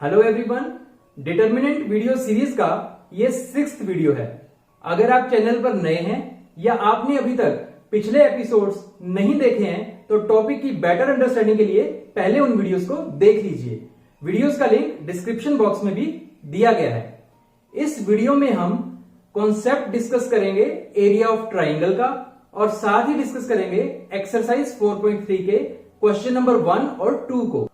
Hello everyone, determinant video series का ये 6th video है। अगर आप चैनल पर नए हैं या आपने अभी तक पिछले एपिसोड्स नहीं देखे हैं तो टॉपिक की बेटर अंडरस्टैंडिंग के लिए पहले उन वीडियोस को देख लीजिए। वीडियोस का लिंक डिस्क्रिप्शन बॉक्स में भी दिया गया है। इस वीडियो में हम कॉन्सेप्ट डिस्कस करेंगे एरिया ऑफ ट्राइंगल का और साथ ही डिस्कस करेंगे एक्सरसाइज 4.3 के क्वेश्चन नंबर 1 और 2 को।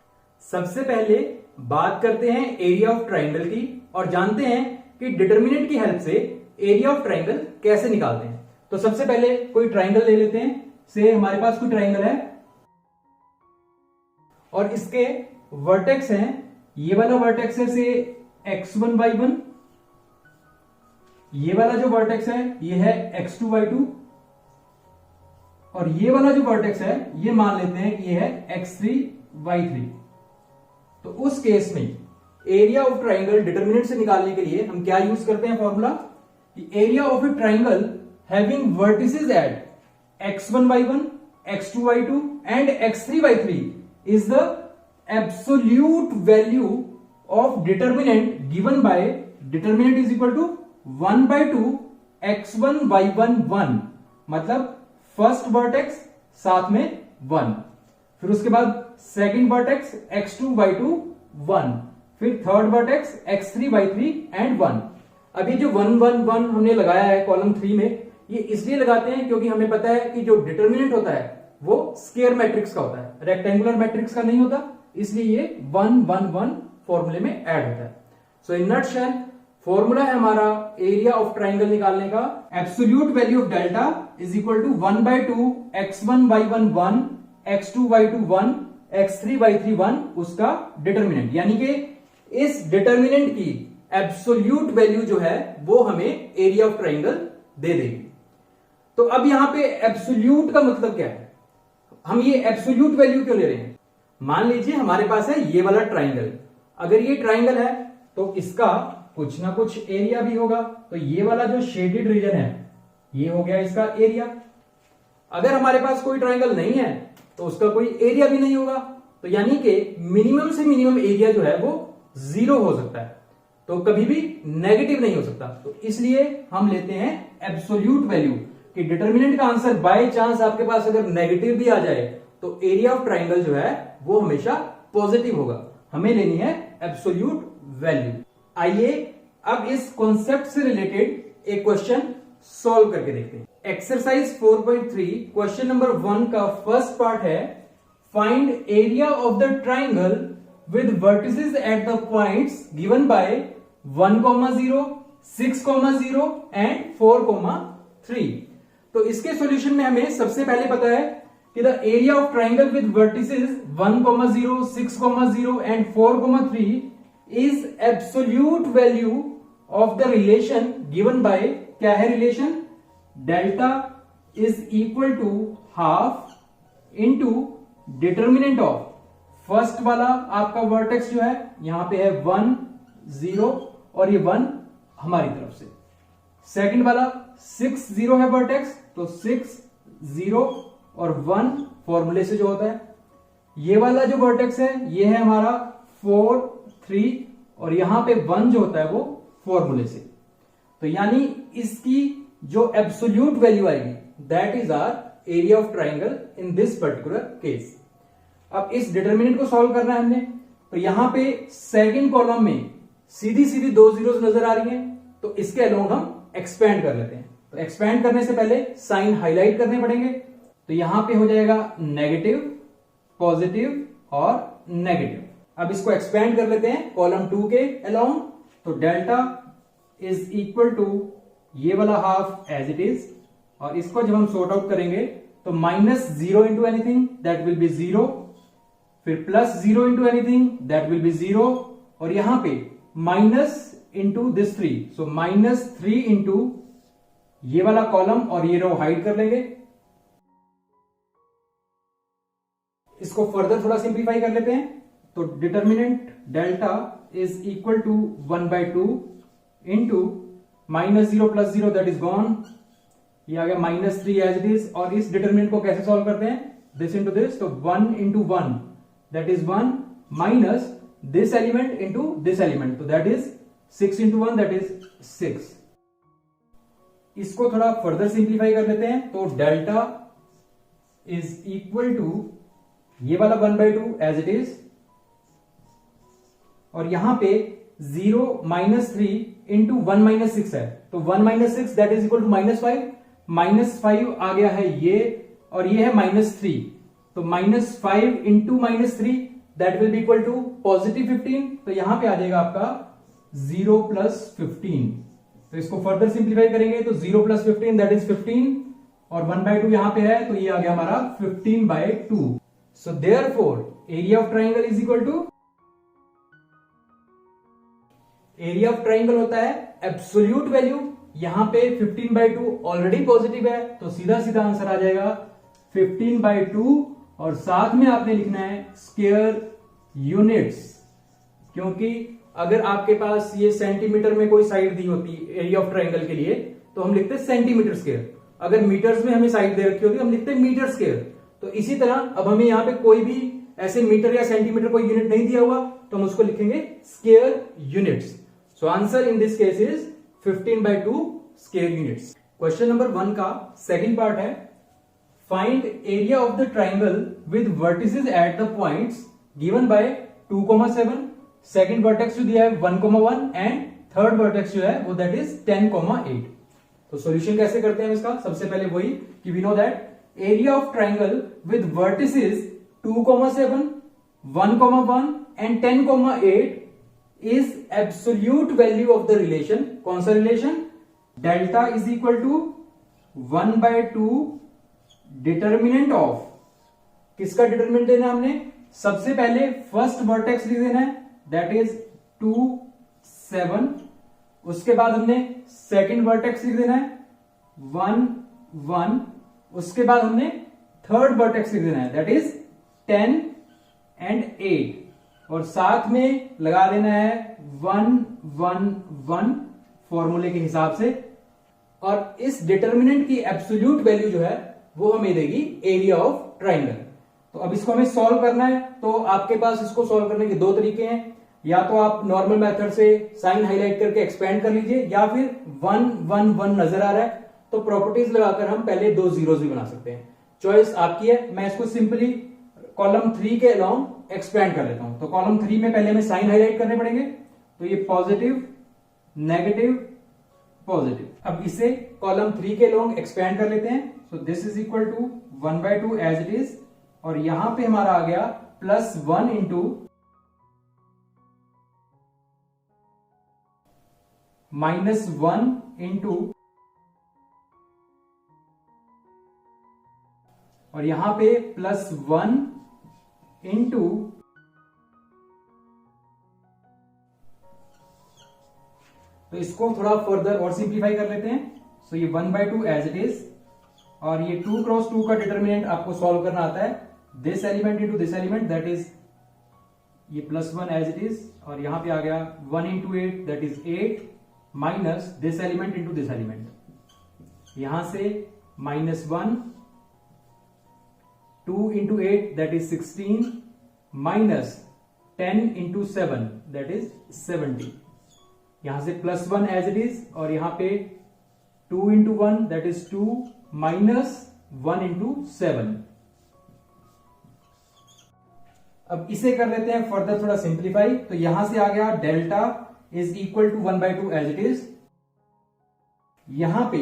सबसे पहले बात करते हैं एरिया ऑफ ट्राइंगल की और जानते हैं कि डिटर्मिनेंट की हेल्प से एरिया ऑफ ट्राइंगल कैसे निकालते हैं। तो सबसे पहले कोई ट्राइंगल ले लेते हैं। से हमारे पास कोई ट्राइंगल है और इसके वर्टेक्स हैं, ये वाला वर्टेक्स है से x1 y1, ये वाला जो वर्टेक्स है ये है x2 y2 और ये वाला जो वर्टेक्स है ये मान लेते हैं कि ये है x3 y3। तो उस केस में एरिया ऑफ ट्राइंगल डिटर्मिनेंट से निकालने के लिए हम क्या यूज करते हैं फॉर्मूला कि area of a triangle having vertices at x1 y1, x2 y2 and x3 y3 is the absolute value of determinant given by determinant is equal to 1/2 x1 y1 1, मतलब फर्स्ट वर्टेक्स साथ में 1, फिर उसके बाद second vertex x2 y2 1, फिर third vertex x3 y3 and 1। अभी जो 1 1 1 हमने लगाया है कॉलम 3 में, ये इसलिए लगाते हैं क्योंकि हमें पता है कि जो डिटर्मिनेंट होता है वो स्क्वायर मैट्रिक्स का होता है, रेक्टेंगुलर मैट्रिक्स का नहीं होता, इसलिए ये 1 1 1 फॉर्मूले में ऐड होता है। सो इन नटशेल फॉर्मूला है हमारा एरिया ऑफ ट्राइंगल निकालने का, absolute value of delta is equal to 1/2 x1 y1 1, x2 y2 1, x3 y3 1 उसका डिटर्मिनेंट, यानी कि इस डिटर्मिनेंट की एब्सोल्यूट वैल्यू जो है वो हमें एरिया ऑफ ट्राइंगल दे देगी। तो अब यहां पे एब्सोल्यूट का मतलब क्या है, हम ये एब्सोल्यूट वैल्यू क्यों ले रहे हैं। मान लीजिए हमारे पास है ये वाला ट्राइंगल, अगर ये ट्राइंगल है तो इसका कुछ ना कुछ एरिया भी होगा। तो ये वाला जो शेडेड रीजन है ये हो गया इसका एरिया। अगर हमारे पास कोई ट्राइंगल नहीं है तो उसका कोई एरिया भी नहीं होगा, तो यानी कि मिनिमम से मिनिमम एरिया जो है वो 0 हो सकता है, तो कभी भी नेगेटिव नहीं हो सकता। तो इसलिए हम लेते हैं एब्सोल्यूट वैल्यू कि डिटर्मिनेंट का आंसर बाय चांस आपके पास अगर नेगेटिव भी आ जाए तो एरिया ऑफ ट्राइंगल जो है वो हमेशा पॉजिटिव होगा। हमें लेनी है एब्सोल्यूट वैल्यू। आइए अब इस कॉन्सेप्ट से रिलेटेड एक क्वेश्चन सॉल्व करके देखते हैं। एक्सरसाइज 4.3 क्वेश्चन नंबर 1 का फर्स्ट पार्ट है find area of the triangle with vertices at the points given bye 1,0, 6,0 and 4,3। तो इसके सॉल्यूशन में हमें सबसे पहले पता है कि the area of triangle with vertices 1,0, 6,0 and 4,3 is absolute value of the relation given by, क्या है relation, delta is equal to half into determinant of first वाला आपका वर्टेक्स जो है यहां पे है 1 0 और ये 1 हमारी तरफ से, सेकंड वाला 6 0 है वर्टेक्स, तो 6 0 और 1 फॉर्मूले से जो होता है, ये वाला जो वर्टेक्स है ये है हमारा 4 3 और यहां पे 1 जो होता है वो फॉर्मूले से। तो यानी इसकी जो एब्सोल्यूट वैल्यू आएगी that is our area of triangle in this particular case. अब इस डिटर्मिनेंट को सॉल्व करना है हमने, तो यहां पे सेकंड कॉलम में सीधी सीधी 2 जीरोस नजर आ रही हैं, तो इसके अलोंग हम एक्सपेंड कर लेते हैं। तो एक्सपेंड करने से पहले साइन हाईलाइट करने पड़ेंगे, तो यहां पे हो जाएगा नेगेटिव, पॉजिटिव और नेगेटिव। अब इसको एक्सपेंड कर लेते हैं कॉलम 2 के अलोंग, तो डेल्टा इज इक्वल टू ये वाला हाफ एज इट इज, और इसको जब हम सॉर्ट आउट करेंगे तो -0 into anything that will B 0, फिर +0 into anything that will B 0, और यहां पे minus into this 3, so -3 into ये वाला कॉलम और ये रो हाइड कर लेंगे। इसको फर्दर थोड़ा सिंप्लीफाई कर लेते हैं, तो determinant delta is equal to 1/2 into -0 +0 that is gone, ये आ गया -3 एज इट इज। और इस डिटर्मिनेंट को कैसे सॉल्व करते हैं, दिस इंटू दिस, तो 1 into 1 that is 1 minus this element into this element, तो that is 6 into 1 that is 6। इसको थोड़ा फर्दर सिंप्लीफाई कर लेते हैं, तो डेल्टा इज इक्वल टू ये वाला 1/2 एज इट इज, और यहां पे 0 -3 इंटू 1 - 6 है, तो 1 - 6 दैट इज इक्वल टू -5 आ गया है ये, और ये है -3, तो -5 into -3 that will be equal to +15, तो यहां पे आ जाएगा आपका 0 + 15। तो इसको फर्दर सिंप्लीफाई करेंगे तो 0 + 15 दैट इज 15, और 1/2 यहां पे है, तो ये आ गया हमारा 15/2। So therefore area of triangle is equal to, area of triangle होता है एब्सोल्यूट वैल्यू, यहां पे 15/2 ऑलरेडी पॉजिटिव है, तो सीधा सीधा आंसर आ जाएगा 15/2, और साथ में आपने लिखना है स्क्वायर यूनिट्स, क्योंकि अगर आपके पास ये सेंटीमीटर में कोई साइड दी होती एरिया ऑफ ट्राइंगल के लिए तो हम लिखते सेंटीमीटर स्क्वायर, अगर मीटर्स में हमें साइड दे रखी होती हम लिखते मीटर स्क्वायर। तो इसी तरह अब हमें यहां पे कोई भी ऐसे मीटर या सेंटीमीटर कोई यूनिट नहीं दिया हुआ, तो हम उसको लिखेंगे square units. So answer in this case is 15/2 square units. Question number 1 का सेकंड पार्ट है, find area of the triangle with vertices at the points given bye 2,7, second vertex जो दिया है 1,1 एंड थर्ड वर्टेक्स जो है वो that is 10,8। तो solution कैसे करते हैं इसका, सबसे पहले वही कि we know that area of triangle with vertices 2,7, 1,1 and 10,8 is absolute value of the relation. कौन सा relation, delta is equal to 1/2 determinant of, किसका डिटर्मिनेंट देना है हमने, सबसे पहले फर्स्ट वर्टेक्स लिख देना है दैट इज 2, 7, उसके बाद हमने सेकंड वर्टेक्स लिख देना है 1, 1, उसके बाद हमने थर्ड वर्टेक्स लिख देना है दैट इज 10 एंड 8, और साथ में लगा देना है 1, 1, 1 फॉर्मूले के हिसाब से, और इस डिटर्मिनेंट की एब्सोल्यूट वैल्यू जो है वो हमें देगी एरिया ऑफ ट्राइंगल। तो अब इसको हमें सॉल्व करना है, तो आपके पास इसको सॉल्व करने के दो तरीके हैं, या तो आप नॉर्मल मेथड से साइन हाईलाइट करके एक्सपेंड कर लीजिए, या फिर 1, 1, 1 नजर आ रहा है तो प्रॉपर्टीज लगाकर हम पहले 2 जीरोस भी बना सकते हैं, चॉइस आपकी है। मैं इसको सिंपली कॉलम 3 के अलोंग एक्सपेंड कर लेता हूं, तो कॉलम 3 में पहले हमें साइन हाईलाइट करने पड़ेंगे, तो ये पॉजिटिव, नेगेटिव, पॉजिटिव। अब इसे कॉलम 3 के अलोंग एक्सपेंड कर लेते हैं, so this is equal to 1/2 as it is, और यहां पे हमारा आ गया +1 इंटू -1 इंटू, और यहां पे +1 इंटू, तो इसको थोड़ा फर्दर और सिंप्लीफाई कर लेते हैं। सो ये 1/2 एज इट इज, और ये 2 क्रॉस 2 का डिटर्मिनेंट आपको सॉल्व करना आता है, this element into this element that is ये +1 एज इट इज, और यहां पे आ गया 1 into 8 that is 8 minus this element into this element, यहां से -1, 2 into 8 that is 16 minus 10 into 7 that is 70, यहां से +1 एज इट इज, और यहां पे 2 into 1 that is 2 minus 1 into 7। अब इसे कर लेते हैं फर्दर थोड़ा सिंप्लीफाई, तो यहां से आ गया delta is equal to 1/2 as it is, यहां पे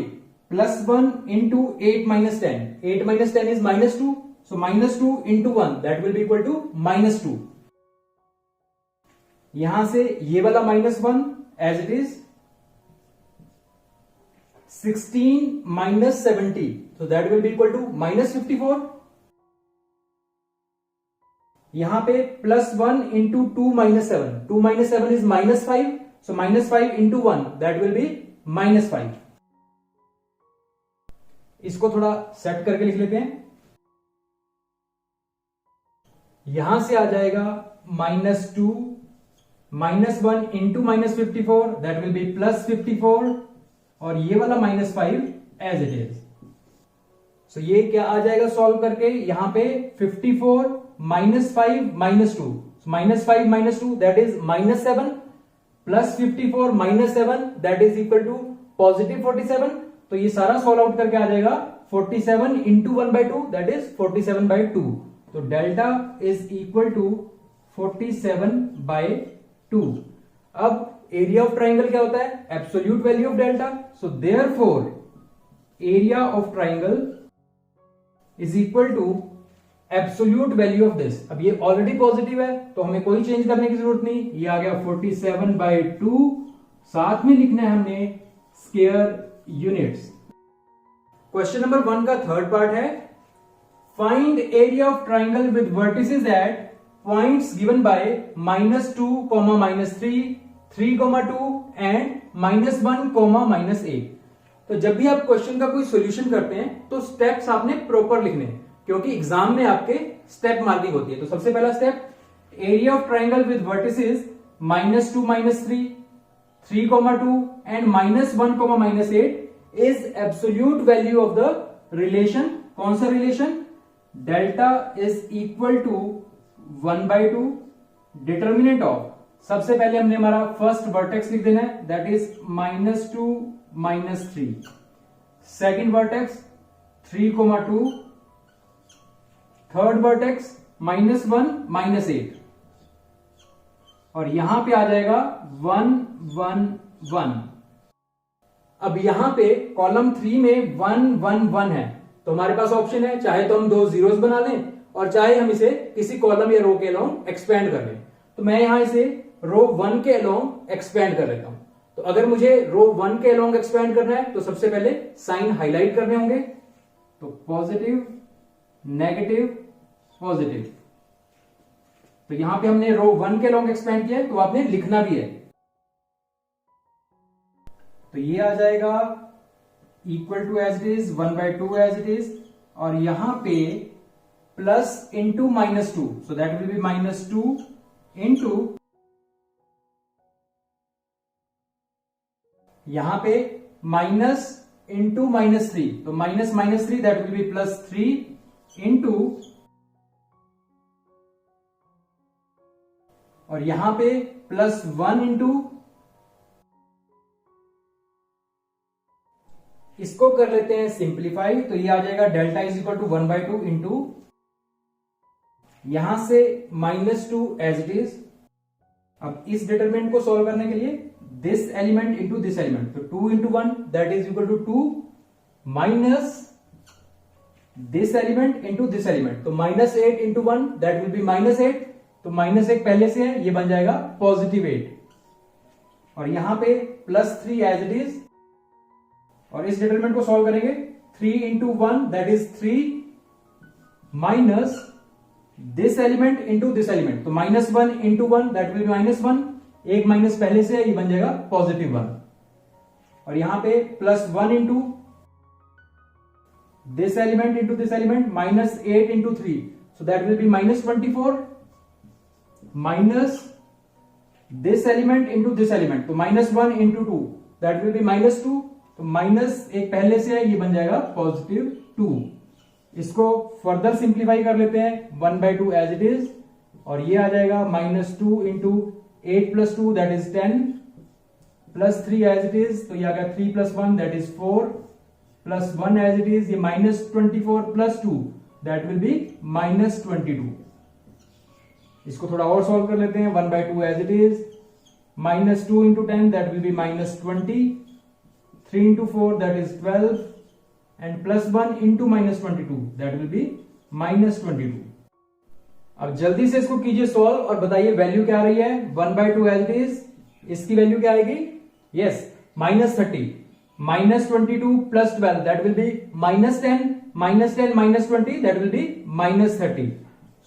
+1 into 8 minus 10, 8 minus 10 is -2, so -2 into 1 that will be equal to -2, यहां से ये वाला -1 as it is, 16 minus 70, so that will be equal to -54, यहां पे +1 into 2 minus 7, 2 minus 7 is -5, so -5 into 1 that will be -5। इसको थोड़ा सेट करके लिख लेते हैं, यहां से आ जाएगा -2 -1 इंटू -54 दैट विल बी +54, और ये वाला -5 एज इट इज। सो ये क्या आ जाएगा सॉल्व करके, यहां पे 54 -5 -2, -5 -2 that is -7 plus 54 -7 that is equal to +47। तो ये सारा सॉल्व आउट करके आ जाएगा 47 इंटू 1/2 दैट इज 47/2। तो डेल्टा इज इक्वल टू 47/2। अब एरिया ऑफ ट्राइंगल क्या होता है? Absolute value of delta. So therefore area of triangle is equal to absolute value of this. अब ये ऑलरेडी पॉजिटिव है तो हमें कोई चेंज करने की जरूरत नहीं, ये आ गया 47/2। साथ में लिखना है हमने स्क्वायर यूनिट्स। क्वेश्चन नंबर 1 का थर्ड पार्ट है find area of triangle with vertices at points given by -2, -3, 3,2 and -1, -8। तो जब भी आप क्वेश्चन का कोई सॉल्यूशन करते हैं तो स्टेप्स आपने प्रॉपर लिखने हैं, क्योंकि एग्जाम में आपके स्टेप मार्किंग होती है। तो सबसे पहला step, area of triangle with vertices -2, -3, 3,2 and -1, -8 is absolute value of the relation. कौन सा relation? Delta is equal to 1/2 determinant of, सबसे पहले हमने हमारा फर्स्ट वर्टेक्स लिख देना है that is -2, -3, second vertex 3,2, third vertex -1, -8 और यहां पे आ जाएगा 1, 1, 1। अब यहां पे कॉलम 3 में 1, 1, 1 है तो हमारे पास ऑप्शन है, चाहे तो हम 2 जीरोस बना लें और चाहे हम इसे किसी कॉलम या रो के अलोंग एक्सपेंड कर लें। तो मैं यहां इसे रो 1 के अलोंग एक्सपेंड कर लेता हूं। तो अगर मुझे रो 1 के अलोंग एक्सपेंड करना है तो सबसे पहले साइन हाईलाइट करने होंगे। तो पॉजिटिव, नेगेटिव, पॉजिटिव। तो यहां पे हमने रो 1 के अलोंग एक्सपेंड किया है तो आपने लिखना भी है। तो ये आ जाएगा equal to as it is 1/2 as it is और यहां पे plus into -2 so that will be -2 into, यहां पे माइनस इंटू -3 तो -3 दैट विल बी +3 इंटू, और यहां पे +1 इंटू, इसको कर लेते हैं सिंप्लीफाई। तो ये आ जाएगा delta is equal to 1/2 into, यहां से -2 एज इट इज। अब इस डिटरमिनेंट को सॉल्व करने के लिए this element into this element, तो 2 into 1 that is equal to 2 minus this element into this element, तो -8 इंटू 1 दैट विल बी -8, तो -1 पहले से है, ये बन जाएगा +8 और यहां पे +3 एज इट इज। और इस डिटरमिनेंट को सॉल्व करेंगे 3 into 1 that is 3 minus this element into this element, तो -1 इंटू 1 दैट विल बी -1, एक माइनस पहले से है, ये बन जाएगा +1 और यहां पे +1 into this element into this element -8 into 3 so that will B -24 minus this element into this element, तो -1 इंटू 2 दैट विल बी -2, तो माइनस एक पहले से है, ये बन जाएगा +2। इसको फर्दर सिंप्लीफाई कर लेते हैं 1/2 एज इट इज और ये आ जाएगा -2 into 8 + 2 that is 10 +3 as it is, तो ये आ गया 3 + 1 that is 4 +1 as it is, ये -24 + 2 दैट विल बी -22। इसको थोड़ा और सॉल्व कर लेते हैं 1/2 as it is, -2 into 10 that will be -20, 3 into 4 that is 12 and +1 into -22 that will be -22। अब जल्दी से इसको कीजिए सॉल्व और बताइए वैल्यू क्या आ रही है। 1/2 एज इट इज, इसकी वैल्यू क्या आएगी? Yes, -30 -22 + 12 that will B -10 -10 -20 that will B -30।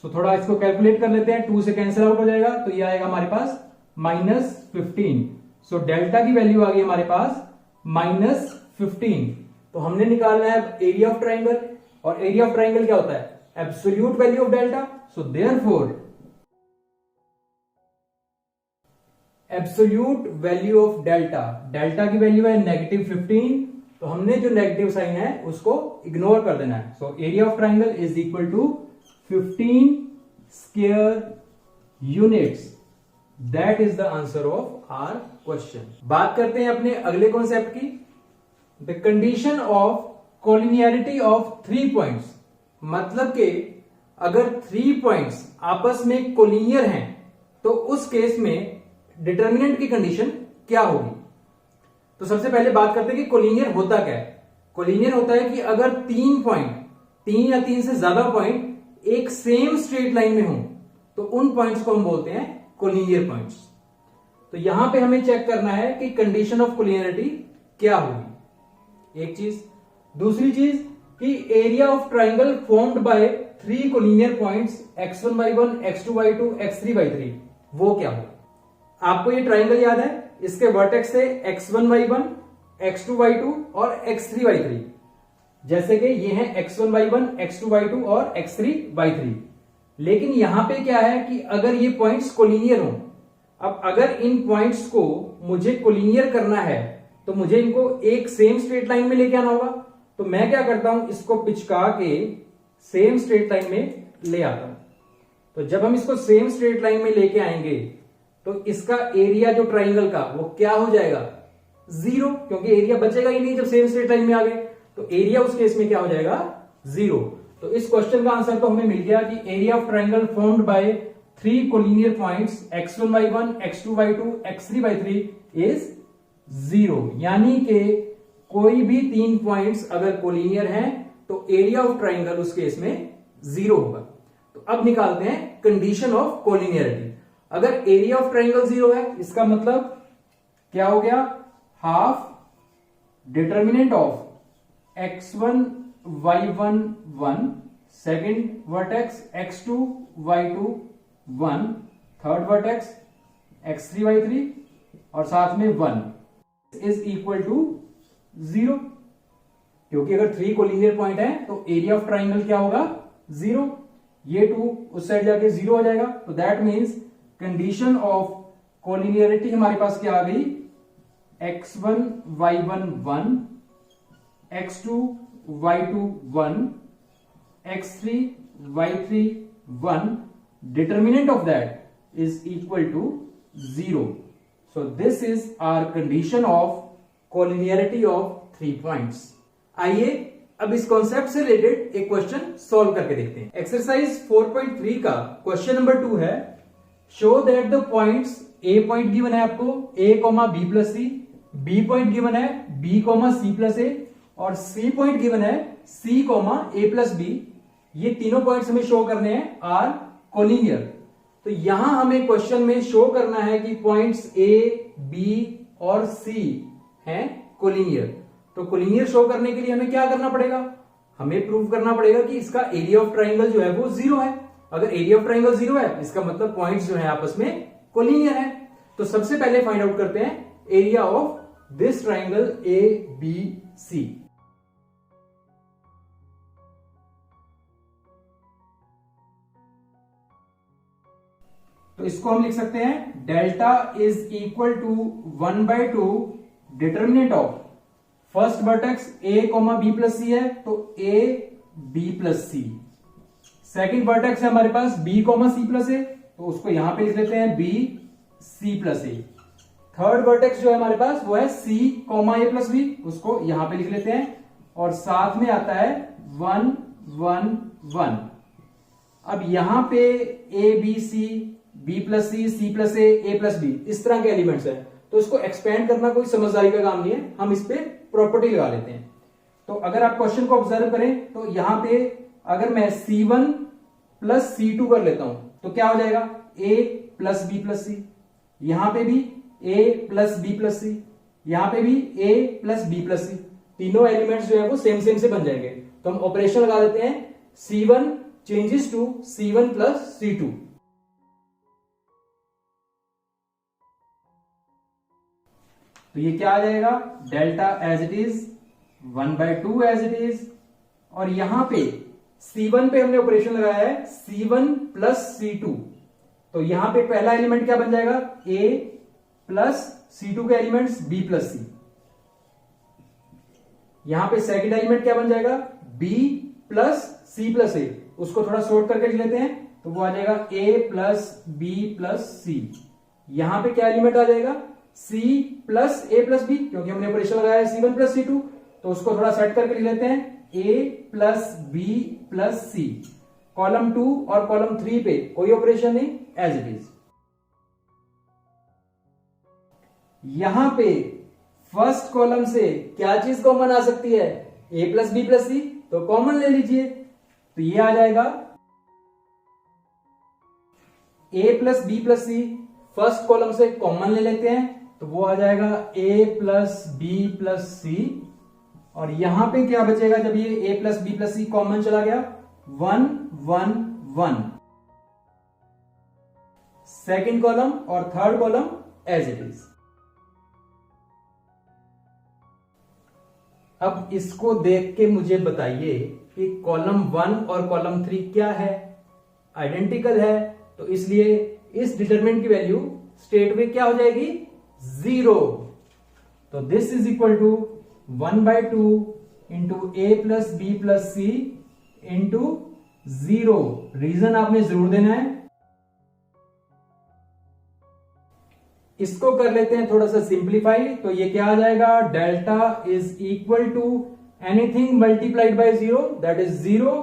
सो थोड़ा इसको कैलकुलेट कर लेते हैं, 2 से कैंसिल आउट हो जाएगा, तो ये आएगा हमारे पास -15। सो डेल्टा की वैल्यू आ गई हमारे पास -15। तो हमने निकालना है एरिया ऑफ ट्राइंगल, और एरिया ऑफ ट्राइंगल क्या होता है? Absolute value of delta. So therefore absolute value of delta, delta की वैल्यू है -15, तो हमने जो नेगेटिव साइन है उसको इग्नोर कर देना है। So area of triangle is equal to 15 square units. That is the answer of our question. बात करते हैं अपने अगले कॉन्सेप्ट की, the condition of collinearity of 3 points. मतलब कि अगर 3 पॉइंट्स आपस में कोलिनियर हैं तो उस केस में डिटर्मिनेंट की कंडीशन क्या होगी। तो सबसे पहले बात करते हैं कि कोलिनियर होता क्या है। कोलिनियर होता है कि अगर 3 पॉइंट, 3 या 3 से ज्यादा पॉइंट एक सेम स्ट्रेट लाइन में हो तो उन पॉइंट्स को हम बोलते हैं कोलिनियर पॉइंट्स। तो यहां पे हमें चेक करना है कि कंडीशन ऑफ कोलिनियरिटी क्या होगी, एक चीज। दूसरी चीज कि area of triangle formed by 3 collinear points x1y1, x2y2, x3y3 वो क्या होगा। आपको ये ट्राइंगल याद है, इसके वर्टेक्स थे x1y1, x2y2 और x3y3। जैसे कि ये हैं x1y1, x2y2 और x3y3। लेकिन यहां पे क्या है कि अगर ये पॉइंट्स कोलिनियर हों, अब अगर इन पॉइंट्स को मुझे कोलिनियर करना है तो मुझे इनको एक सेम स्ट्रेट लाइन में लेके आना होगा। तो मैं क्या करता हूं, इसको पिचका के सेम स्ट्रेट लाइन में ले आता हूं। तो जब हम इसको सेम स्ट्रेट लाइन में लेके आएंगे तो इसका एरिया जो ट्राइंगल का वो क्या हो जाएगा, 0, क्योंकि एरिया बचेगा ही नहीं जब सेम स्ट्रेट लाइन में आ गए। तो एरिया उस केस में क्या हो जाएगा, 0। तो इस क्वेश्चन का आंसर तो हमें मिल गया कि area of triangle formed by 3 collinear points x1y1, x2y2, x3y3 is 0। यानी कि कोई भी 3 पॉइंट्स अगर कोलिनियर हैं तो एरिया ऑफ ट्राइंगल उस केस में 0 होगा। तो अब निकालते हैं कंडीशन ऑफ कोलिनियरिटी। अगर एरिया ऑफ ट्राइंगल 0 है इसका मतलब क्या हो गया, half determinant of x1 y1 1, second vertex x2 y2 1, third vertex x3 y3 और साथ में 1 इज इक्वल टू 0। क्योंकि अगर 3 कोलिनियर पॉइंट है तो एरिया ऑफ ट्राइंगल क्या होगा, 0। ये 2 उस साइड जाके 0 हो जाएगा। तो that means condition of collinearity हमारे पास क्या आ गई, x1 y1 1, x2 y2 1, x3 y3 1, determinant of that is equal to 0. So this is our condition of collinearity of 3 points. आइए अब इस कॉन्सेप्ट से रिलेटेड एक क्वेश्चन सॉल्व करके देखते हैं। एक्सरसाइज 4.3 का क्वेश्चन नंबर 2 है, show that the points, A point given है आपको a, b plus C, B point given है b, c प्लस ए और सी पॉइंट गिवन है c, a प्लस बी। ये तीनों पॉइंट्स हमें शो करने हैं आर कोलिनियर। तो यहां हमें क्वेश्चन में शो करना है कि पॉइंट्स a, b और c हैं कोलिनियर। तो कोलिनियर शो करने के लिए हमें क्या करना पड़ेगा, हमें प्रूव करना पड़ेगा कि इसका एरिया ऑफ ट्राइंगल जो है वो 0 है। अगर एरिया ऑफ ट्राइंगल 0 है इसका मतलब पॉइंट्स जो है आपस में कोलिनियर है। तो सबसे पहले फाइंड आउट करते हैं area of this triangle A B C. तो इसको हम लिख सकते हैं delta is equal to 1/2 determinant of first vertex a, b plus C है तो a b plus C. Second vertex है हमारे पास b, c प्लस ए तो उसको यहां पे लिख लेते हैं b c plus A. Third vertex जो है हमारे पास वो है c, a प्लस b, उसको यहां पे लिख लेते हैं और साथ में आता है 1 1 1। अब यहां पे a b c, b plus c plus A plus B इस तरह के एलिमेंट्स हैं। तो इसको एक्सपेंड करना कोई समझदारी का काम नहीं है, हम इस पे प्रॉपर्टी लगा लेते हैं। तो अगर आप क्वेश्चन को ऑब्जर्व करें तो यहां पे अगर मैं c1 प्लस c2 कर लेता हूं तो क्या हो जाएगा, a plus b plus C. यहां पे भी a plus b plus C, यहां पे भी a प्लस b प्लस सी। तीनों एलिमेंट्स जो है वो सेम सेम से बन जाएंगे। तो हम ऑपरेशन लगा देते हैं, c1 changes to c1 plus c2। तो ये क्या आ जाएगा, delta as it is 1/2 as it is. और यहां पे C1 पे हमने ऑपरेशन लगाया है C1 प्लस C2। तो यहां पे पहला एलिमेंट क्या बन जाएगा, A प्लस C2 के एलिमेंट्स B प्लस C। यहां पे सेकेंड एलिमेंट क्या बन जाएगा, B plus C plus A। उसको थोड़ा शॉर्ट करके लिख लेते हैं, तो वो आ जाएगा a plus B plus C. यहां पे क्या एलिमेंट आ जाएगा, c plus a plus B, क्योंकि हमने ऑपरेशन लगाया है c1 प्लस c2, तो उसको थोड़ा सेट करके लिख लेते हैं a plus B plus C. Column 2 और कॉलम 3 पे कोई ऑपरेशन नहीं, एज इट इज। यहां पे फर्स्ट कॉलम से क्या चीज कॉमन आ सकती है, a plus B plus C, तो कॉमन ले लीजिए, तो ये आ जाएगा a plus B plus C. First column से कॉमन ले लेते हैं, तो वो आ जाएगा a plus B plus C. और यहां पे क्या बचेगा जब ये a plus B plus C common चला गया, 1 1 1। सेकेंड कॉलम और third column as it is. अब इसको देख के मुझे बताइए कि कॉलम 1 और कॉलम 3 क्या है, आइडेंटिकल है, तो इसलिए इस डिटरमिनेंट की वैल्यू स्टेट में क्या हो जाएगी, 0। तो this is equal to 1/2 into A plus B plus C into 0। Reason आपने जरूर देना है। इसको कर लेते हैं थोड़ा सा सिंप्लीफाई, तो ये क्या आ जाएगा, delta is equal to anything multiplied by 0 that is 0।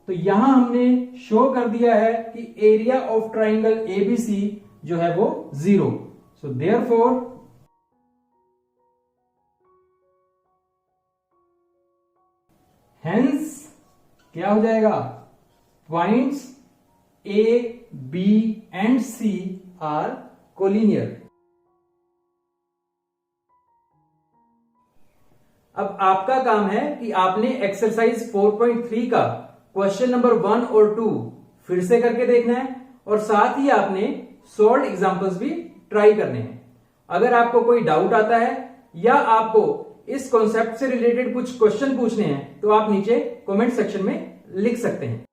तो यहां हमने शो कर दिया है कि एरिया ऑफ ट्राइंगल एबीसी जो है वो 0। सो देयरफॉर हेंस क्या हो जाएगा, points A B and C are collinear. अब आपका काम है कि आपने एक्सरसाइज 4.3 का क्वेश्चन नंबर 1 और 2 फिर से करके देखना है, और साथ ही आपने सॉल्व एग्जांपल्स भी ट्राई करने हैं। अगर आपको कोई डाउट आता है या आपको इस कॉन्सेप्ट से रिलेटेड कुछ क्वेश्चन पूछने हैं, तो आप नीचे कमेंट सेक्शन में लिख सकते हैं।